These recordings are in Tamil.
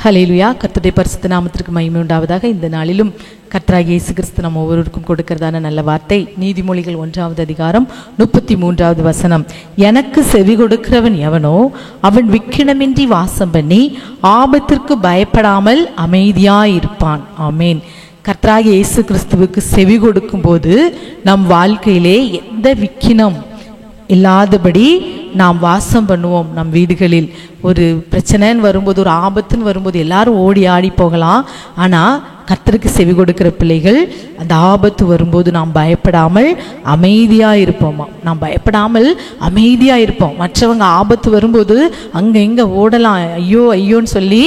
ஹல்லேலூயா. கர்த்தருடைய பரிசுத்த நாமத்திற்கு மகிமை உண்டாவதாக. இந்த நாளிலும் கர்த்தராகிய இயேசு கிறிஸ்து நம்ம ஒவ்வொருவருக்கும் கொடுக்கிறதான நல்ல வார்த்தை நீதிமொழிகள் 1வது அதிகாரம் 33வது வசனம். எனக்கு செவி கொடுக்கிறவன் எவனோ அவன் விக்கினமின்றி வாசம் பண்ணி ஆபத்திற்கு பயப்படாமல் அமைதியாயிருப்பான். ஆமேன். கர்த்தராகிய இயேசு கிறிஸ்துவுக்கு செவி கொடுக்கும் போது நம் வாழ்க்கையிலே எந்த விக்கினம் இல்லாதபடி நாம் வாசம் பண்ணுவோம். நம் வீடுகளில் ஒரு பிரச்சனைன்னு வரும்போது, ஒரு ஆபத்துன்னு வரும்போது எல்லாரும் ஓடி ஆடி போகலாம். ஆனால் கர்த்தருக்கு செவி கொடுக்கிற பிள்ளைகள் அந்த ஆபத்து வரும்போது நாம் பயப்படாமல் அமைதியாக இருப்போமா. நாம் பயப்படாமல் அமைதியாக இருப்போம். மற்றவங்க ஆபத்து வரும்போது அங்கே எங்கே ஓடலாம், ஐயோ ஐயோன்னு சொல்லி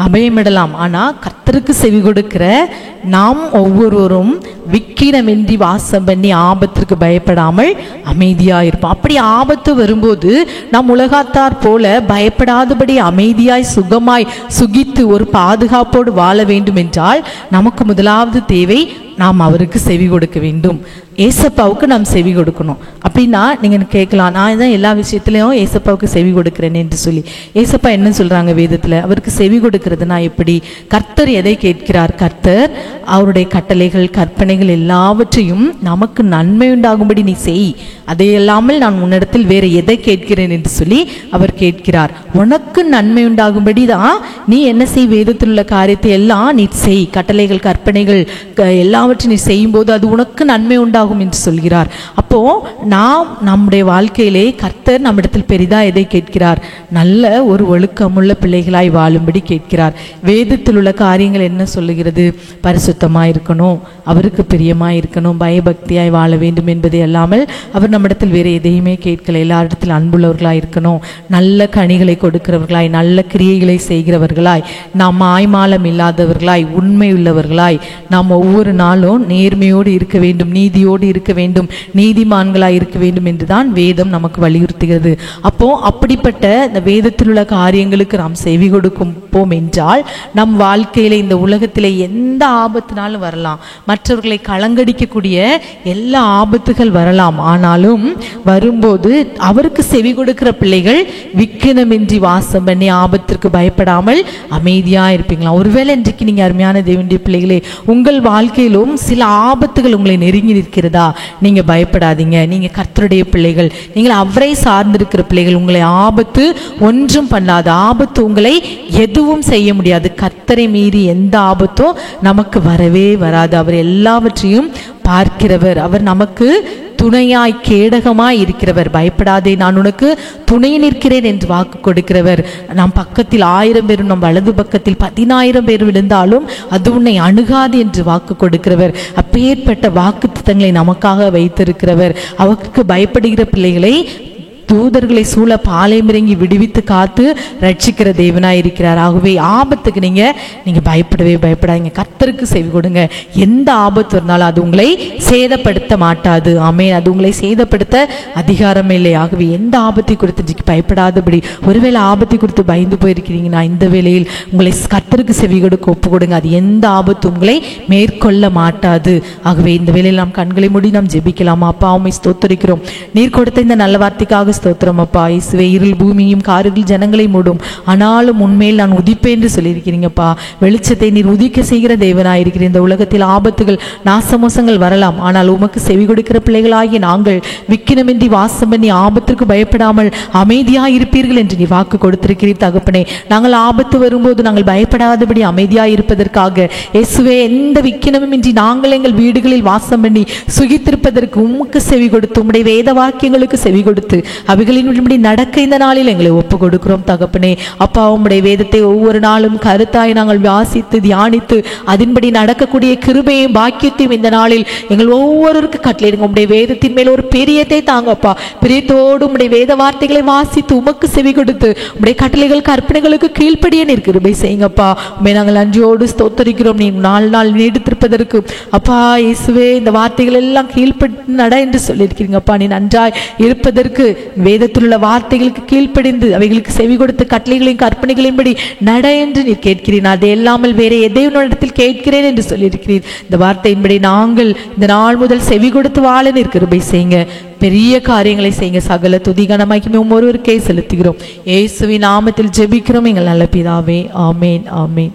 அபயமிடலாம். ஆனால் கர்த்தருக்கு செவி கொடுக்கிற நாம் ஒவ்வொருவரும் விக்கினமின்றி வாசம் பண்ணி ஆபத்திற்கு பயப்படாமல் அமைதியாக இருப்போம். அப்படி ஆபத்து வரும்போது நாம் உலகத்தார் போல பயப்படாதபடி அமைதியாய் சுகமாய் சுகித்து ஒரு பாதுகாப்போடு வாழ வேண்டும் என்றால் நமக்கு முதலாவது தேவை நாம் அவருக்கு செவி கொடுக்க வேண்டும். ஏசப்பாவுக்கு நாம் செவி கொடுக்கணும். அப்படின்னா நீங்கள் கேட்கலாம், நான் தான் எல்லா விஷயத்துலையும் ஏசப்பாவுக்கு செவி கொடுக்கிறேன் என்று சொல்லி. ஏசப்பா என்ன சொல்கிறாங்க வேதத்தில்? அவருக்கு செவி கொடுக்கறதுனா எப்படி? கர்த்தர் எதை கேட்கிறார்? கர்த்தர் அவருடைய கட்டளைகள் கற்பனைகள் எல்லாவற்றையும் நமக்கு நன்மை உண்டாகும்படி நீ செய், அதையெல்லாமல் நான் உன்னிடத்தில் வேறு எதை கேட்கிறேன் என்று சொல்லி அவர் கேட்கிறார். உனக்கு நன்மை உண்டாகும்படி தான் நீ என்ன செய், வேதத்தில் உள்ள காரியத்தை எல்லாம் நீ செய். கட்டளைகள் கற்பனைகள் எல்லாவற்றையும் நீ செய்யும் போது அது உனக்கு நன்மை உண்டாகும் என்று சொல்கிறார். அப்போ நாம் நம்முடைய வாழ்க்கையிலே கர்த்தர் நம்மிடத்தில் பெரிதா எதை கேட்கிறார்? நல்ல ஒரு ஒழுக்கமுள்ள பிள்ளைகளாய் வாழும்படி கேட்கிறார். வேதத்தில் உள்ள காரியங்கள் என்ன சொல்லுகிறது? பரிசுத்தமாய் இருக்கணும், அவருக்கு பிரியமாய் இருக்கணும், பயபக்தியாய் வாழ வேண்டும் என்பதை அல்லாமல் அவர் நம்மிடத்தில் வேறு எதையுமே கேட்கல. எல்லாரிடத்தில் அன்புள்ளவர்களாய் இருக்கணும், நல்ல கனிகளை கொடுக்கிறவர்களாய், நல்ல கிரியைகளை செய்கிறவர்களாய், நாம் ஆய்மாலம் இல்லாதவர்களாய், உண்மை உள்ளவர்களாய், நாம் ஒவ்வொரு நாளும் நேர்மையோடு இருக்க வேண்டும், நீதியோடு இருக்க வேண்டும், நீதிமான்களாய் இருக்க வேண்டும் என்றுதான் வேதம் நமக்கு வலியுறுத்துகிறது. அப்போ அப்படிப்பட்ட இந்த வேதத்தில் உள்ள காரியங்களுக்கு நாம் செவி கொடுப்போம் என்றால் நம் வாழ்க்கையில இந்த உலகத்திலே எந்த ஆபத்தினாலும் வரலாம், மற்றவர்களை கலங்கடிக்கக்கூடிய எல்லா ஆபத்துகள் வரலாம். ஆனாலும் வரும்போது அவருக்கு செவி கொடுக்கிற பிள்ளைகள் விக்கினமின்றி வாசம் பண்ணி ஆபத்திற்கு பயப்படாமல் அமைதியா இருப்பீங்களா? ஒருவேளை இன்றைக்கு நீங்க அருமையான தேவனுடைய பிள்ளைகளே, உங்கள் வாழ்க்கையிலும் சில ஆபத்துகள் உங்களை நெருங்கி நிற்கிறதா? நீங்க பயப்படாதீங்க. நீங்க கர்த்தருடைய பிள்ளைகள், நீங்கள் அவரை சார்ந்திருக்கிற பிள்ளைகள். உங்களை ஆபத்து ஒன்றும் பண்ணாது, ஆபத்து உங்களை எதுவும் செய்ய முடியாது. கர்த்தரை மீறி எந்த ஆபத்தும் நமக்கு வரவே வராது. அவர் எல்லாவற்றையும் பார்க்கிறவர், அவர் நமக்கு துணையாய் கேடகமாய் இருக்கிறவர். பயப்படாதே, நான் உனக்கு துணை நிற்கிறேன் என்று வாக்கு கொடுக்கிறவர். நம் பக்கத்தில் 1000 பேரும் நம் வலது பக்கத்தில் 10,000 பேர் விழுந்தாலும் அது உன்னை அணுகாது என்று வாக்கு கொடுக்கிறவர். அப்பேற்பட்ட வாக்கு திட்டங்களை நமக்காக வைத்திருக்கிறவர். அவருக்கு பயப்படுகிற பிள்ளைகளை தூதர்களை சூழ பாளையமிறங்கி விடுவித்து காத்து ரட்சிக்கிற தேவனாய் இருக்கிறார். ஆகவே ஆபத்துக்கு நீங்க பயப்படவே பயப்படாதீங்க. கர்த்தருக்கு செவி கொடுங்க. எந்த ஆபத்து இருந்தாலும் அது உங்களை சேதப்படுத்த மாட்டாது. ஆமென். அது உங்களை சேதப்படுத்த அதிகாரமே இல்லை. ஆகவே எந்த ஆபத்தை குறித்து பயப்படாதபடி, ஒருவேளை ஆபத்தை குறித்து பயந்து போயிருக்கிறீங்கன்னா இந்த வேளையில் உங்களை கர்த்தருக்கு செவி கொடுக்க ஒப்பு கொடுங்க. அது எந்த ஆபத்து உங்களை மேற்கொள்ள மாட்டாது. ஆகவே இந்த வேளையில் நாம் கண்களை மூடி நாம் ஜெபிக்கலாமா? அப்பா, உம்மை ஸ்தோத்திரிக்கிறோம். நீர் கொடுத்த இந்த நல்ல வார்த்தைக்காக ஸ்தோத்திரம் அப்பா. இயேசுவே, இருள் பூமியும் காரில் ஜனங்களை மூடும், ஆனாலும் உண்மையில் நான் உதிப்பேன் என்று சொல்லியிருக்கிறீங்கப்பா. வெளிச்சத்தை நீர் உதிக்க செய்கிற தேவனாயிருக்கிற இந்த உலகத்தில் ஆபத்துகள் நாசமோசங்கள் வரலாம். ஆனால் உமக்கு செவி கொடுக்கிற பிள்ளைகளாகிய நாங்கள் விக்கினமின்றி வாசம் பண்ணி ஆபத்திற்கு பயப்படாமல் அமைதியாய் இருப்பீர்கள் என்று நீ வாக்கு கொடுத்திருக்கிறீர் தகப்பனே. நாங்கள் ஆபத்து வரும்போது நாங்கள் பயப்படாதபடி அமைதியாய் இருப்பதற்காக இயேசுவே, எந்த விக்கினமின்றி நாங்கள் எங்கள் வீடுகளில் வாசம் பண்ணி சுகித்திருப்பதற்கு உமக்கு செவி கொடுத்து, உம்முடைய வேத வாக்கியங்களுக்கு செவி கொடுத்து அவைகளின்படி நடக்க இந்த நாளில் எங்களை ஒப்பு கொடுக்கிறோம் தகப்பனே. அப்பா, உம்முடைய வேதத்தை ஒவ்வொரு நாளும் கருத்தாய் நாங்கள் வாசித்து தியானித்து அதன்படி நடக்கக்கூடிய கிருபையும் பாக்கியத்தையும் இந்த நாளில் எங்கள் ஒவ்வொருவருக்கு கட்டளையிடுங்க. உம்முடைய வேதத்தின் மேல் ஒரு பிரியத்தை தாங்கப்பா. பிரியத்தோடு உம்முடைய வேத வார்த்தைகளை வாசித்து உமக்கு செவி கொடுத்து உம்முடைய கட்டளைகள் கற்பனைகளுக்கு கீழ்ப்படிய நீர் கிருபை செய்யுங்கப்பா. உம்மை நாங்கள் நன்றியோடு ஸ்தோத்திரிக்கிறோம். நீ நாள் நீடித்திருப்பதற்கு அப்பா. இயேசுவே, இந்த வார்த்தைகள் எல்லாம் கீழ்ப்படி நட என்று சொல்லியிருக்கிறீங்கப்பா. நீ நன்றாய் இருப்பதற்கு வேதத்தில் உள்ள வார்த்தைகளுக்கு கீழ்ப்படிந்து அவைகளுக்கு செவி கொடுத்து கட்டளைகளையும் கற்பனைகளின்படி நட என்று நீர் கேட்கிறீர். அதை இல்லாமல் வேற எதையும் இடத்தில் கேட்கிறேன் என்று சொல்லியிருக்கிறீர். இந்த வார்த்தையின்படி நாங்கள் இந்த நாள் முதல் செவி கொடுத்து வாழ நீர் கிருபை செய்யுங்க. பெரிய காரியங்களை செய்யுங்க. சகல துதி கனமாக்கி ஒருவருக்கே செலுத்துகிறோம். இயேசுவின் நாமத்தில் ஜெபிக்கிறோம் எங்கள் நல்ல பிதாவே. ஆமேன், ஆமேன்.